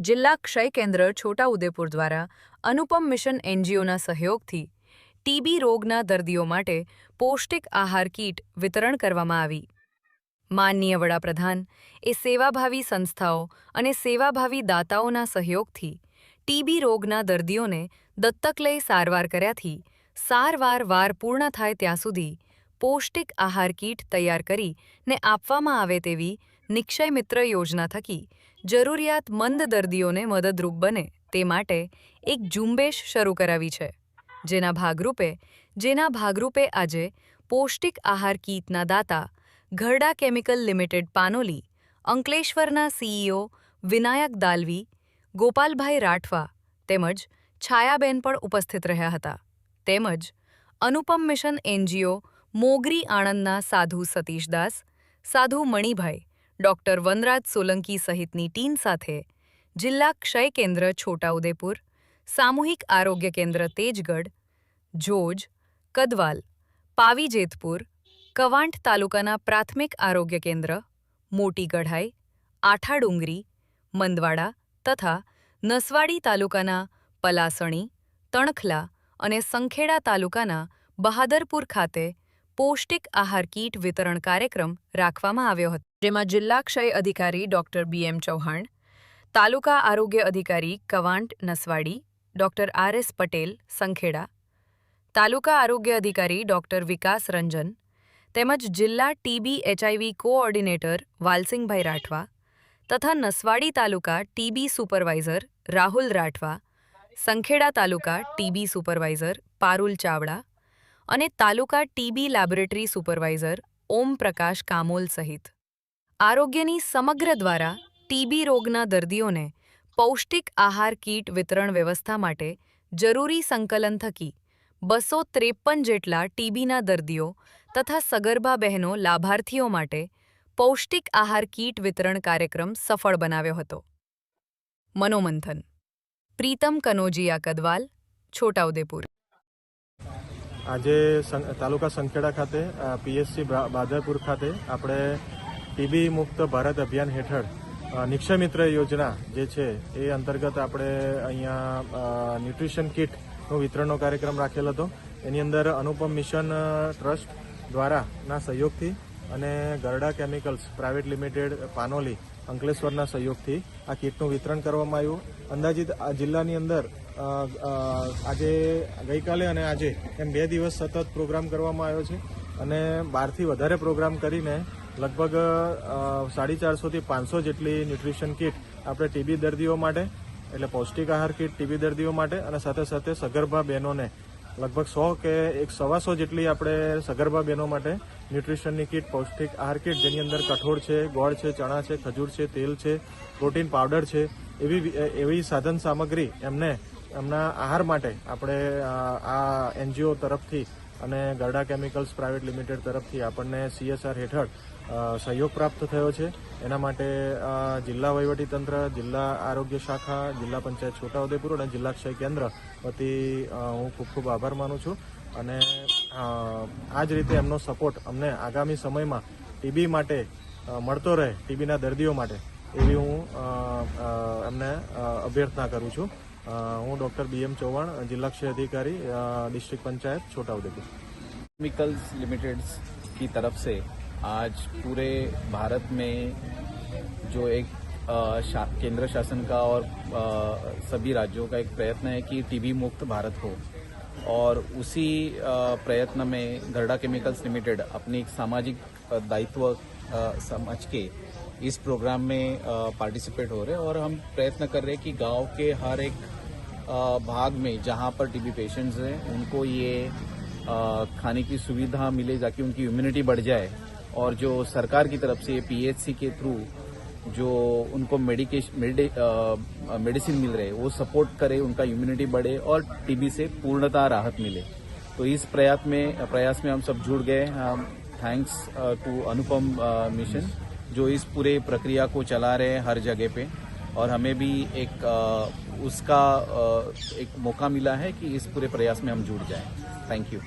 જિલ્લા ક્ષય કેન્દ્ર છોટાઉદેપુર દ્વારા અનુપમ મિશન એનજીઓના સહયોગથી ટીબી રોગના દર્દીઓ માટે પૌષ્ટિક આહાર કીટ વિતરણ કરવામાં આવી. માનનીય વડાપ્રધાન એ સેવાભાવી સંસ્થાઓ અને સેવાભાવી દાતાઓના સહયોગથી ટીબી રોગના દર્દીઓને દત્તક લઈ સારવાર કર્યાથી સારવાર પૂર્ણ થાય ત્યાં સુધી પૌષ્ટિક આહાર કીટ તૈયાર કરીને આપવામાં આવે તેવી નિક્ષય મિત્ર યોજના થકી જરૂરિયાતમંદ દર્દીઓને મદદરૂપ બને તે માટે એક ઝુંબેશ શરૂ કરાવી છે, જેના ભાગરૂપે આજે પૌષ્ટિક આહાર કીટના દાતા ઘરડા કેમિકલ લિમિટેડ પાનોલી, અંકલેશ્વરના સીઈઓ વિનાયક દાલવી, ગોપાલભાઈ રાઠવા તેમજ છાયાબેન પણ ઉપસ્થિત રહ્યા હતા. તેમજ અનુપમ મિશન એનજીઓ મોગરી આણંદના સાધુ સતીશદાસ, સાધુ મણિભાઈ, ડોક્ટર વનરાજ સોલંકી સહિતની ટીમ સાથે જિલ્લા ક્ષય કેન્દ્ર છોટાઉદેપુર, સામૂહિક આરોગ્ય કેન્દ્ર તેજગઢ, જોજ, કદવાલ, પાવીજેતપુર, કવાંટ તાલુકાના પ્રાથમિક આરોગ્ય કેન્દ્ર, મોટી કઢાઈ, આઠાડુંગરી, મંદવાડા તથા નસવાડી તાલુકાના પલાસણી, તણખલા અને સંખેડા તાલુકાના બહાદરપુર ખાતે પૌષ્ટિક આહાર કીટ વિતરણ કાર્યક્રમ રાખવામાં આવ્યો હતો, જેમાં જિલ્લા ક્ષય અધિકારી ડોક્ટર બીએમ ચૌહાણ, તાલુકા આરોગ્ય અધિકારી કવાંટ નસવાડી ડોક્ટર આરએસ પટેલ સંખેડા, તાલુકા આરોગ્ય અધિકારી ડોક્ટર વિકાસ રંજન તેમજ જિલ્લા ટીબી એચઆઈવી કોઓર્ડિનેટર વાલસિંગભાઈ રાઠવા તથા નસવાડી તાલુકા ટીબી સુપરવાઇઝર રાહુલ રાઠવા, સંખેડા તાલુકા ટીબી સુપરવાઇઝર પારુલ ચાવડા અને તાલુકા TB laboratory supervisor Om Prakash Kamol સહિત આરોગ્યની સમગ્ર દ્વારા ટીબી રોગના દર્દીઓને પૌષ્ટિક આહાર કીટ વિતરણ વ્યવસ્થા માટે જરૂરી સંકલન થકી 253 જેટલા ટીબીના દર્દીઓ તથા સગર્ભા બહેનો લાભાર્થીઓ માટે પૌષ્ટિક આહાર કીટ વિતરણ કાર્યક્રમ સફળ બનાવ્યો હતો. મનોમંથન. પ્રીતમ કનોજીયા, કદવાલ, છોટાઉદેપુર. આજે તાલુકા સંખેડા ખાતે પીએચસી બાદરપુર ખાતે આપણે ટીબી મુક્ત ભારત અભિયાન હેઠળ નિક્ષય મિત્ર યોજના જે છે એ અંતર્ગત આપણે અહીંયા ન્યુટ્રિશન કીટનું વિતરણનો કાર્યક્રમ રાખેલ હતો. એની અંદર અનુપમ મિશન ટ્રસ્ટ દ્વારાના સહયોગથી અને ગરડા કેમિકલ્સ પ્રાઇવેટ લિમિટેડ પાનોલી અંકલેશ્વરના સહયોગથી આ કીટનું વિતરણ કરવામાં આવ્યું. અંદાજિત આ જિલ્લાની અંદર આજે ગઈકાલે અને આજે એમ 2 દિવસ સતત પ્રોગ્રામ કરવામાં આવ્યો છે અને 12થી વધારે પ્રોગ્રામ કરીને લગભગ 450 થી 500 જેટલી ન્યુટ્રિશન કીટ આપણે ટીબી દર્દીઓ માટે એટલે પૌષ્ટિક આહાર કીટ ટીબી દર્દીઓ માટે અને સાથે સાથે સગર્ભા બહેનોને લગભગ 100 કે 125 જેટલી આપણે સગર્ભા બહેનો માટે ન્યુટ્રિશનની કીટ પૌષ્ટિક આહાર કીટ જેની અંદર કઠોળ છે, ગોળ છે, ચણા છે, ખજૂર છે, તેલ છે, પ્રોટીન પાવડર છે, એવી સાધન સામગ્રી એમને એમના આહાર માટે આપણે આ એનજીઓ તરફથી અને ગરડા કેમિકલ્સ પ્રાઇવેટ લિમિટેડ તરફથી આપણને CSR હેઠળ સહયોગ પ્રાપ્ત થયો છે. એના માટે જિલ્લા વહીવટીતંત્ર, જિલ્લા આરોગ્ય શાખા, જિલ્લા પંચાયત છોટાઉદેપુર અને જિલ્લા ક્ષય કેન્દ્ર વતી હું ખૂબ આભાર માનું છું અને આ જ રીતે એમનો સપોર્ટ અમને આગામી સમયમાં ટીબી માટે મળતો રહે, ટીબીના દર્દીઓ માટે એવી હું એમને અભ્યર્થના કરું છું. હું ડૉક્ટર BM ચૌહાણ, जिला क्षय अधिकारी, district panchayat Chhotaudepur. Chemicals limited की तरफ से आज पूरे भारत में जो एक केंद्र शासन का और सभी राज्यों का एक प्रयत्न है कि टीबी मुक्त भारत हो और उसी प्रयत्न में गरडा केमिकल्स लिमिटेड अपनी एक सामाजिक दायित्व समझ के इस प्रोग्राम में पार्टिसिपेट हो रहे हैं और हम प्रयत्न कर रहे हैं कि गांव के हर एक भाग में जहां पर टीबी पेशेंट्स हैं उनको ये खाने की सुविधा मिले ताकि उनकी इम्यूनिटी बढ़ जाए और जो सरकार की तरफ से PHC के थ्रू जो उनको मेडिसिन मिल रहे वो सपोर्ट करे, उनका इम्यूनिटी बढ़े और टीबी से पूर्णतः राहत मिले. तो इस प्रयास में हम सब जुड़ गए. थैंक्स टू अनुपम मिशन जो इस पूरे प्रक्रिया को चला रहे हैं हर जगह पे और हमें भी एक उसका एक मौका मिला है कि इस पूरे प्रयास में हम जुड़ जाएं. Thank you.